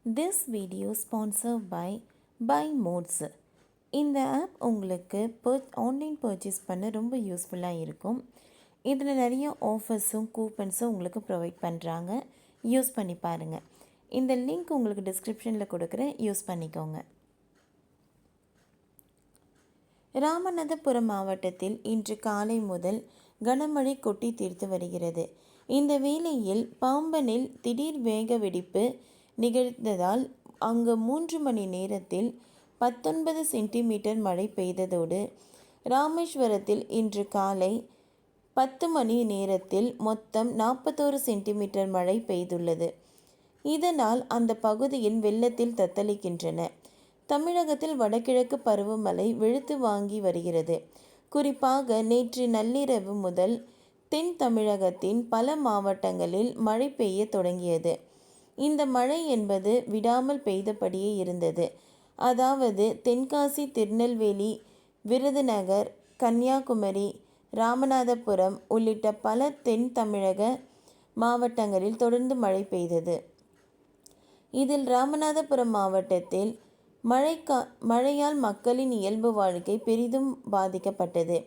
This video sponsored by Buy Modes. இந்த app உங்களுக்கு online purchase பண்ண ரொம்ப யூஸ்ஃபுல்லாக இருக்கும். இதில் நிறைய ஆஃபர்ஸும் கூப்பன்ஸும் உங்களுக்கு ப்ரொவைட் பண்ணுறாங்க. யூஸ் பண்ணி பாருங்கள். இந்த லிங்க் உங்களுக்கு டிஸ்கிரிப்ஷனில் கொடுக்குறேன், யூஸ் பண்ணிக்கோங்க. ராமநாதபுரம் மாவட்டத்தில் இன்று காலை முதல் கனமழை கொட்டி தீர்த்து வருகிறது. இந்த வேளையில் பாம்பனில் திடீர் வேக வெடிப்பு நிகழ்ந்ததால் அங்கு 3 மணி நேரத்தில் 19 சென்டிமீட்டர் மழை பெய்ததோடு ராமேஸ்வரத்தில் இன்று காலை 10 மணி நேரத்தில் மொத்தம் 41 சென்டிமீட்டர் மழை பெய்துள்ளது. இதனால் அந்த பகுதியில் வெள்ளத்தில் தத்தளிக்கின்றன. தமிழகத்தில் வடகிழக்கு பருவமழை வெளுத்து வாங்கி வருகிறது. குறிப்பாக நேற்று நள்ளிரவு முதல் தென் தமிழகத்தின் பல மாவட்டங்களில் மழை பெய்ய தொடங்கியது. இந்த மழை என்பது விடாமல் பெய்தபடியே இருந்தது. அதாவது தென்காசி, திருநெல்வேலி, விருதுநகர், கன்னியாகுமரி, ராமநாதபுரம் உள்ளிட்ட பல தென் தமிழக மாவட்டங்களில் தொடர்ந்து மழை பெய்தது. இதில் ராமநாதபுரம் மாவட்டத்தில் மழையால் மக்களின் இயல்பு வாழ்க்கை பெரிதும் பாதிக்கப்பட்டது.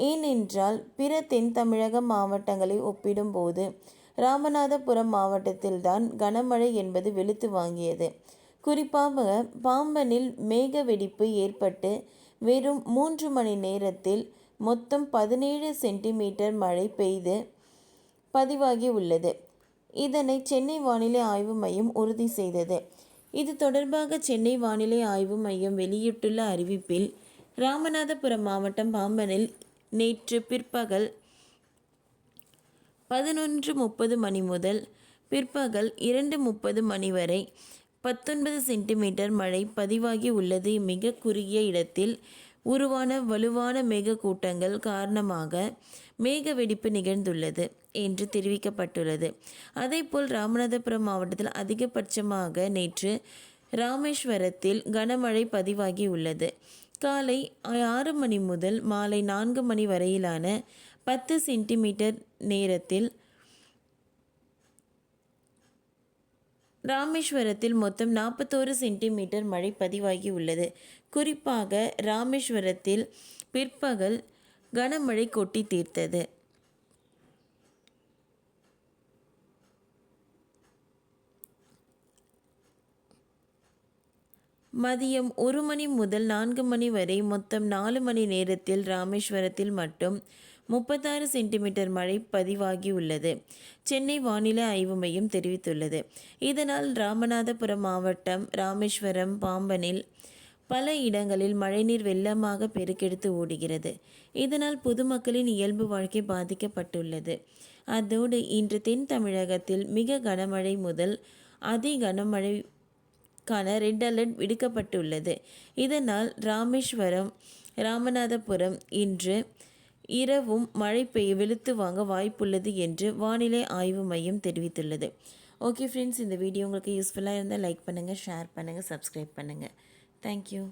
ஏனென்றால் பிற தென் தமிழக மாவட்டங்களை ஒப்பிடும்போது ராமநாதபுரம் மாவட்டத்தில்தான் கனமழை என்பது வெளுத்து வாங்கியது. குறிப்பாக பாம்பனில் மேக வெடிப்பு ஏற்பட்டு வெறும் 3 மணி நேரத்தில் மொத்தம் 17 சென்டிமீட்டர் மழை பெய்து பதிவாகி உள்ளது. இதனை சென்னை வானிலை ஆய்வு மையம் உறுதி செய்தது. இது தொடர்பாக சென்னை வானிலை ஆய்வு மையம் வெளியிட்டுள்ள அறிவிப்பில், ராமநாதபுரம் மாவட்டம் பாம்பனில் நேற்று பிற்பகல் 11:30 மணி முதல் பிற்பகல் 2:30 மணி வரை 19 சென்டிமீட்டர் மழை பதிவாகி உள்ளது. மிக குறுகிய இடத்தில் உருவான வலுவான மேகக்கூட்டங்கள் காரணமாக மேக வெடிப்பு நிகழ்ந்துள்ளது என்று தெரிவிக்கப்பட்டுள்ளது. அதேபோல் ராமநாதபுரம் மாவட்டத்தில் அதிகபட்சமாக நேற்று ராமேஸ்வரத்தில் கனமழை பதிவாகி உள்ளது. காலை 6 மணி முதல் மாலை 4 மணி வரையிலான 10 சென்டிமீட்டர் நேரத்தில் ராமேஸ்வரத்தில் மொத்தம் 41 சென்டிமீட்டர் மழை பதிவாகி உள்ளது. குறிப்பாக ராமேஸ்வரத்தில் பிற்பகல் கனமழை கொட்டி தீர்த்தது. மதியம் 1 மணி முதல் 4 மணி வரை மொத்தம் 4 மணி நேரத்தில் ராமேஸ்வரத்தில் மட்டும் 36 சென்டிமீட்டர் மழை பதிவாகியுள்ளது. சென்னை வானிலை ஆய்வு மையம் தெரிவித்துள்ளது. இதனால் ராமநாதபுரம் மாவட்டம் ராமேஸ்வரம், பாம்பனில் பல இடங்களில் மழைநீர் வெள்ளமாக பெருக்கெடுத்து ஓடுகிறது. இதனால் பொதுமக்களின் இயல்பு வாழ்க்கை பாதிக்கப்பட்டுள்ளது. அதோடு இன்று தென் தமிழகத்தில் மிக கனமழை முதல் அதி கனமழை ரெட் அலர்ட் விடுக்கப்பட்டுள்ளது. இதனால் ராமேஸ்வரம், ராமநாதபுரம் இன்று இரவும் மழை வெளுத்து வாங்க வாய்ப்புள்ளது என்று வானிலை ஆய்வு மையம் தெரிவித்துள்ளது. ஓகே ஃப்ரெண்ட்ஸ், இந்த வீடியோ உங்களுக்கு யூஸ்ஃபுல்லாக இருந்தால் லைக் பண்ணுங்கள், ஷேர் பண்ணுங்கள், சப்ஸ்கிரைப் பண்ணுங்கள். தேங்க்யூ.